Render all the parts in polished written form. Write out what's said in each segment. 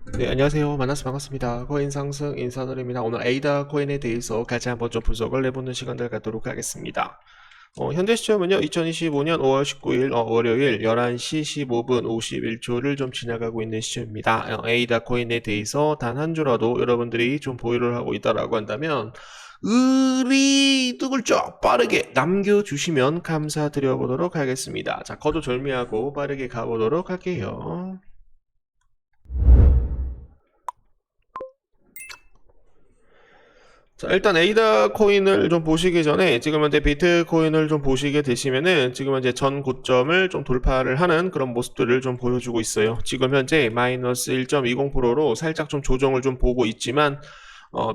네, 안녕하세요. 만나서 반갑습니다. 코인 상승 인사드립니다. 오늘 에이다 코인에 대해서 같이 한번 좀 분석을 해보는 시간들 갖도록 하겠습니다. 현재 시점은요, 2025년 5월 19일 월요일 11시 15분 51초를 좀 지나가고 있는 시점입니다. 에이다 코인에 대해서 단 한 주라도 여러분들이 좀 보유를 하고 있다라고 한다면 의리득을 쭉 빠르게 남겨주시면 감사드려 보도록 하겠습니다. 자, 거두절미하고 빠르게 가보도록 할게요. 자, 일단 에이다 코인을 좀 보시기 전에 지금 현재 비트코인을 좀 보시게 되시면은 지금 현재 전 고점을 좀 돌파를 하는 그런 모습들을 좀 보여주고 있어요. 지금 현재 마이너스 1.20%로 살짝 좀 조정을 좀 보고 있지만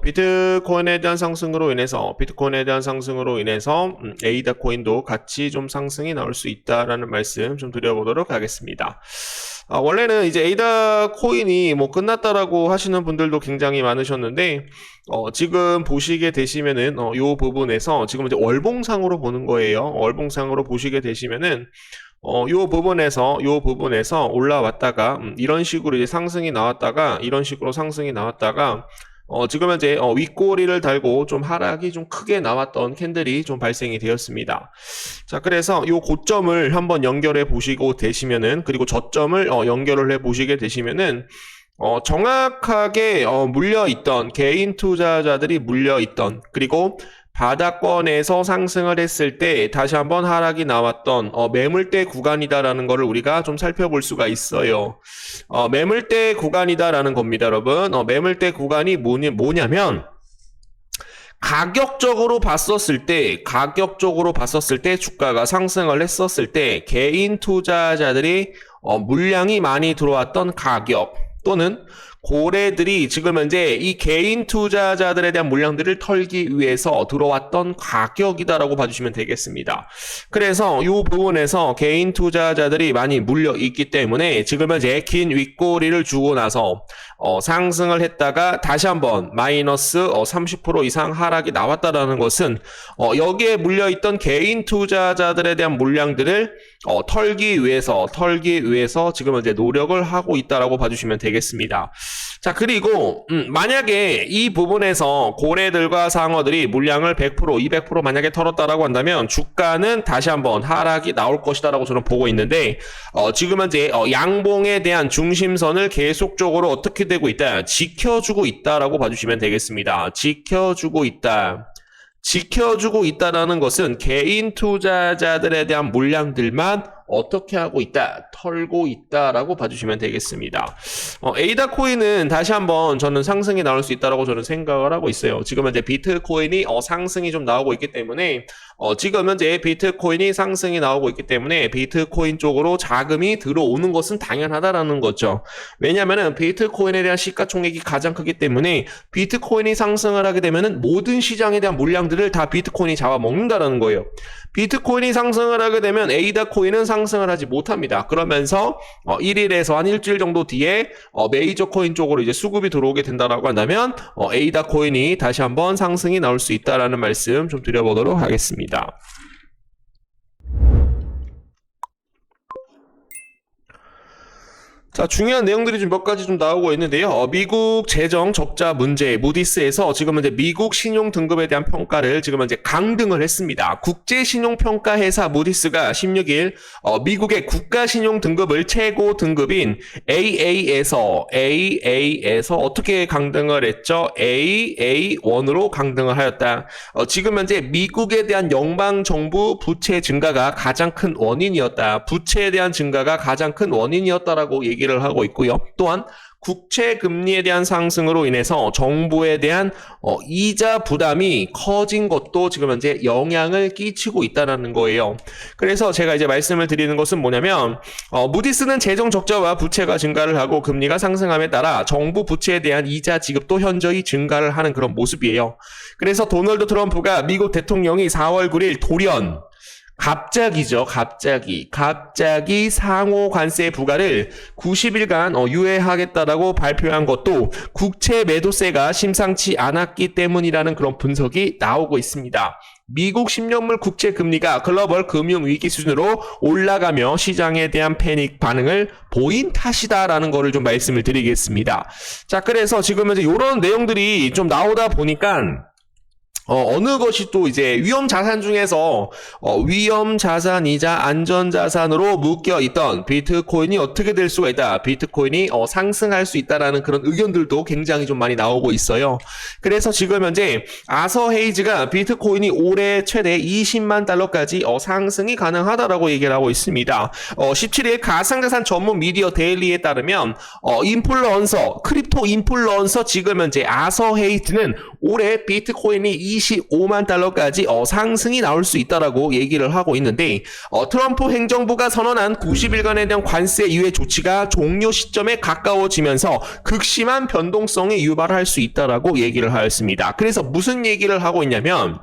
비트코인에 대한 상승으로 인해서 에이다 코인도 같이 좀 상승이 나올 수 있다라는 말씀 좀 드려보도록 하겠습니다. 원래는 이제 에이다 코인이 뭐 끝났다라고 하시는 분들도 굉장히 많으셨는데 지금 보시게 되시면은 요 부분에서 지금 이제 월봉상으로 보는 거예요. 월봉상으로 보시게 되시면은 요 부분에서 올라왔다가 이런 식으로 이제 상승이 나왔다가 이런 식으로 상승이 나왔다가 지금 현재 윗꼬리를 달고 좀 하락이 좀 크게 나왔던 캔들이 좀 발생이 되었습니다. 자, 그래서 요 고점을 한번 연결해 보시고 되시면은, 그리고 저점을 연결을 해 보시게 되시면은 정확하게 물려있던 개인 투자자들이 물려있던, 그리고 바닥권에서 상승을 했을 때 다시 한번 하락이 나왔던 매물대 구간이다라는 것을 우리가 좀 살펴볼 수가 있어요. 매물대 구간이다라는 겁니다, 여러분. 매물대 구간이 뭐냐면 가격적으로 봤었을 때 주가가 상승을 했었을 때 개인 투자자들이 물량이 많이 들어왔던 가격, 또는 고래들이 지금 현재 이 개인 투자자들에 대한 물량들을 털기 위해서 들어왔던 가격이다라고 봐주시면 되겠습니다. 그래서 이 부분에서 개인 투자자들이 많이 물려 있기 때문에 지금 현재 긴 윗꼬리를 주고 나서 상승을 했다가 다시 한번 마이너스 30% 이상 하락이 나왔다라는 것은 여기에 물려있던 개인 투자자들에 대한 물량들을 털기 위해서 지금 현재 노력을 하고 있다라고 봐주시면 되겠습니다. 자, 그리고 만약에 이 부분에서 고래들과 상어들이 물량을 100%, 200% 만약에 털었다라고 한다면 주가는 다시 한번 하락이 나올 것이다라고 저는 보고 있는데 지금 현재 양봉에 대한 중심선을 계속적으로 어떻게 되고 있다? 지켜주고 있다라고 봐주시면 되겠습니다. 지켜주고 있다라는 것은 개인 투자자들에 대한 물량들만 어떻게 하고 있다? 털고 있다라고 봐주시면 되겠습니다. 에이다 코인은 다시 한번 저는 상승이 나올 수 있다라고 저는 생각을 하고 있어요. 지금 현재 비트코인이 상승이 좀 나오고 있기 때문에 지금 현재 비트코인이 상승이 나오고 있기 때문에 비트코인 쪽으로 자금이 들어오는 것은 당연하다라는 거죠. 왜냐하면 비트코인에 대한 시가총액이 가장 크기 때문에 비트코인이 상승을 하게 되면 모든 시장에 대한 물량들을 다 비트코인이 잡아먹는다라는 거예요. 비트코인이 상승을 하게 되면 에이다 코인은 상승을 하지 못합니다. 그러면서 1일에서 한 일주일 정도 뒤에 메이저 코인 쪽으로 이제 수급이 들어오게 된다라고 한다면 에이다 코인이 다시 한번 상승이 나올 수 있다라는 말씀 좀 드려보도록 하겠습니다. 자, 중요한 내용들이 좀 몇 가지 좀 나오고 있는데요. 미국 재정 적자 문제, 무디스에서 지금 현재 미국 신용 등급에 대한 평가를 지금 현재 강등을 했습니다. 국제 신용 평가 회사 무디스가 16일 미국의 국가 신용 등급을 최고 등급인 AA에서 어떻게 강등을 했죠? AA1으로 강등을 하였다. 지금 현재 미국에 대한 연방 정부 부채 증가가 가장 큰 원인이었다. 부채에 대한 증가가 가장 큰 원인이었다라고 얘기를 하고 있고요. 또한 국채 금리에 대한 상승으로 인해서 정부에 대한 이자 부담이 커진 것도 지금 현재 영향을 끼치고 있다는 거예요. 그래서 제가 이제 말씀을 드리는 것은 뭐냐면 무디스는 재정 적자와 부채가 증가를 하고 금리가 상승함에 따라 정부 부채에 대한 이자 지급도 현저히 증가를 하는 그런 모습이에요. 그래서 도널드 트럼프가 미국 대통령이 4월 9일 돌연 갑자기 상호 관세 부과를 90일간 유예하겠다라고 발표한 것도 국채 매도세가 심상치 않았기 때문이라는 그런 분석이 나오고 있습니다. 미국 10년물 국채 금리가 글로벌 금융 위기 수준으로 올라가며 시장에 대한 패닉 반응을 보인 탓이다라는 거를 좀 말씀을 드리겠습니다. 자, 그래서 지금 이제 이런 내용들이 좀 나오다 보니까 어느 것이 또 이제 위험 자산 중에서 위험 자산이자 안전 자산으로 묶여 있던 비트코인이 어떻게 될 수가 있다. 비트코인이 상승할 수 있다라는 그런 의견들도 굉장히 좀 많이 나오고 있어요. 그래서 지금 현재 아서 헤이즈가 비트코인이 올해 최대 20만 달러까지 상승이 가능하다라고 얘기를 하고 있습니다. 17일 가상자산 전문 미디어 데일리에 따르면 인플루언서, 크립토 인플루언서 지금 현재 아서 헤이즈는 올해 비트코인이 25만 달러까지 상승이 나올 수 있다라고 얘기를 하고 있는데 트럼프 행정부가 선언한 90일간에 대한 관세 유예 조치가 종료 시점에 가까워지면서 극심한 변동성이 유발할 수 있다라고 얘기를 하였습니다. 그래서 무슨 얘기를 하고 있냐면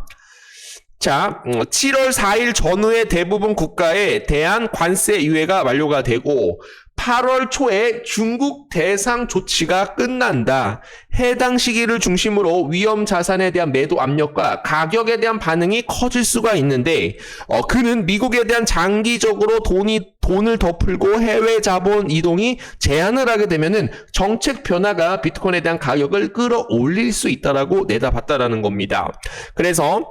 자, 7월 4일 전후에 대부분 국가에 대한 관세 유예가 만료가 되고 8월 초에 중국 대상 조치가 끝난다. 해당 시기를 중심으로 위험 자산에 대한 매도 압력과 가격에 대한 반응이 커질 수가 있는데 그는 미국에 대한 장기적으로 돈을 더 풀고 해외 자본 이동이 제한을 하게 되면은 정책 변화가 비트코인에 대한 가격을 끌어올릴 수 있다라고 내다봤다라는 겁니다. 그래서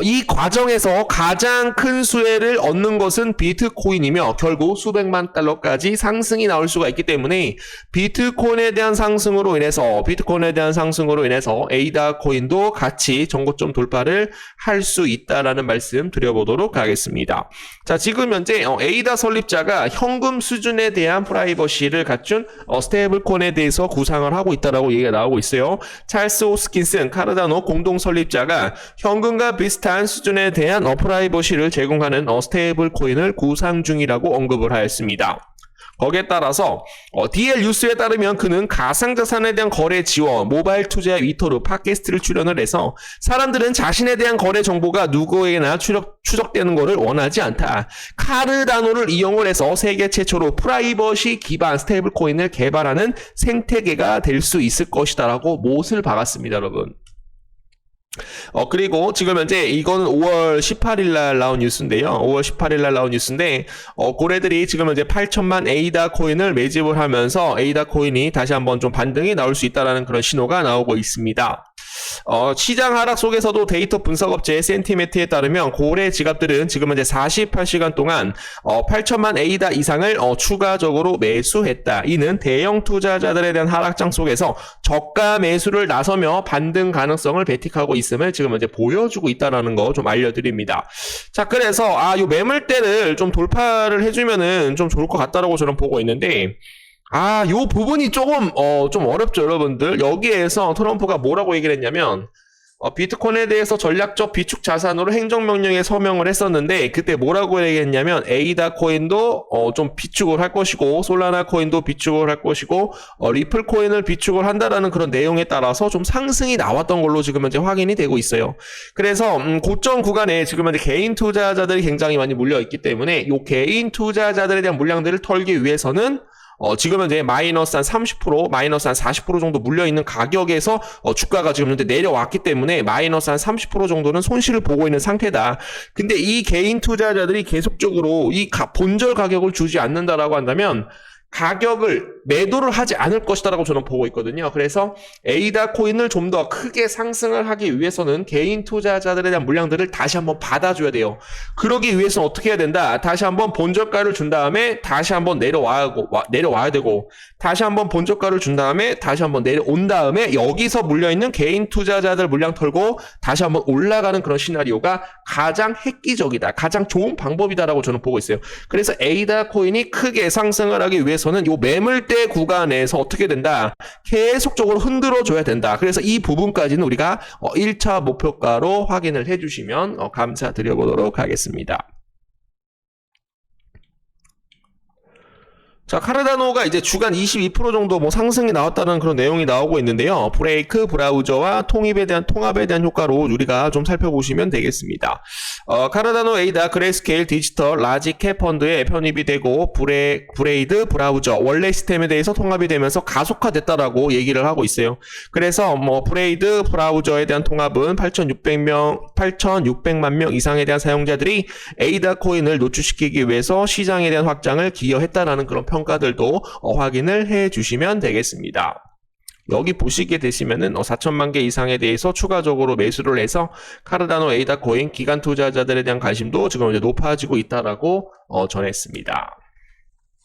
이 과정에서 가장 큰 수혜를 얻는 것은 비트코인이며 결국 수백만 달러까지 상승이 나올 수가 있기 때문에 비트코인에 대한 상승으로 인해서 에이다 코인도 같이 전고점 돌파를 할 수 있다라는 말씀 드려보도록 하겠습니다. 자, 지금 현재 에이다 설립자가 현금 수준에 대한 프라이버시를 갖춘 스테이블 코인에 대해서 구상을 하고 있다라고 얘기가 나오고 있어요. 찰스 호스킨슨 카르다노 공동 설립자가 현금과 비슷한 수준에 대한 프라이버시를 제공하는 스테이블 코인을 구상 중이라고 언급을 하였습니다. 거기에 따라서 DL 뉴스에 따르면 그는 가상자산에 대한 거래 지원, 모바일 투자 위토르, 팟캐스트를 출연을 해서 사람들은 자신에 대한 거래 정보가 누구에게나 추적되는 것을 원하지 않다. 카르다노를 이용을 해서 세계 최초로 프라이버시 기반 스테이블 코인을 개발하는 생태계가 될 수 있을 것이다 라고 못을 박았습니다, 여러분. 그리고 지금 현재 이거는 5월 18일 날 나온 뉴스인데요. 5월 18일 날 나온 뉴스인데 고래들이 지금 현재 8천만 에이다 코인을 매집을 하면서 에이다 코인이 다시 한번 좀 반등이 나올 수 있다라는 그런 신호가 나오고 있습니다. 시장 하락 속에서도 데이터 분석업체 센티메트에 따르면 고래 지갑들은 지금 현재 48시간 동안 8천만 에이다 이상을 추가적으로 매수했다. 이는 대형 투자자들에 대한 하락장 속에서 저가 매수를 나서며 반등 가능성을 배틱하고 있음을 지금 현재 보여주고 있다는 거 좀 알려드립니다. 자, 그래서 이 매물대를 좀 돌파를 해주면은 좀 좋을 것 같다라고 저는 보고 있는데 요 부분이 조금 좀 어렵죠, 여러분들. 여기에서 트럼프가 뭐라고 얘기를 했냐면 비트코인에 대해서 전략적 비축 자산으로 행정명령에 서명을 했었는데 그때 뭐라고 얘기했냐면 에이다 코인도 좀 비축을 할 것이고 솔라나 코인도 비축을 할 것이고 리플 코인을 비축을 한다라는 그런 내용에 따라서 좀 상승이 나왔던 걸로 지금 현재 확인이 되고 있어요. 그래서 고점 구간에 지금 현재 개인 투자자들이 굉장히 많이 몰려 있기 때문에 요 개인 투자자들에 대한 물량들을 털기 위해서는 지금 현재 마이너스 한 30%, 마이너스 한 40% 정도 물려있는 가격에서 주가가 지금 현재 내려왔기 때문에 마이너스 한 30% 정도는 손실을 보고 있는 상태다. 근데 이 개인 투자자들이 계속적으로 이 본절 가격을 주지 않는다라고 한다면 가격을 매도를 하지 않을 것이다라고 저는 보고 있거든요. 그래서 에이다 코인을 좀 더 크게 상승을 하기 위해서는 개인 투자자들에 대한 물량들을 다시 한번 받아줘야 돼요. 그러기 위해서는 어떻게 해야 된다? 다시 한번 본저가를 준 다음에 다시 한번 내려와야 되고 다시 한번 본저가를 준 다음에 다시 한번 내려온 다음에 여기서 물려있는 개인 투자자들 물량 털고 다시 한번 올라가는 그런 시나리오가 가장 획기적이다. 가장 좋은 방법이다라고 저는 보고 있어요. 그래서 에이다 코인이 크게 상승을 하기 위해서는 요 매물대 구간에서 어떻게 된다? 계속적으로 흔들어 줘야 된다. 그래서 이 부분까지는 우리가 1차 목표가로 확인을 해주시면 감사드려 보도록 하겠습니다. 자, 카르다노가 이제 주간 22% 정도 뭐 상승이 나왔다는 그런 내용이 나오고 있는데요. 브레이크, 브라우저와 통합에 대한 효과로 우리가 좀 살펴보시면 되겠습니다. 카르다노 에이다, 그레이스케일, 디지털, 라지캡 펀드에 편입이 되고 브레이드, 브라우저, 원래 시스템에 대해서 통합이 되면서 가속화됐다라고 얘기를 하고 있어요. 그래서 뭐 브레이드, 브라우저에 대한 통합은 8,600만 명 이상에 대한 사용자들이 에이다 코인을 노출시키기 위해서 시장에 대한 확장을 기여했다라는 그런 평가들도 확인을 해 주시면 되겠습니다. 여기 보시게 되시면은 4천만 개 이상에 대해서 추가적으로 매수를 해서 카르다노 에이다 코인 기관 투자자들에 대한 관심도 지금 이제 높아지고 있다라고 전했습니다.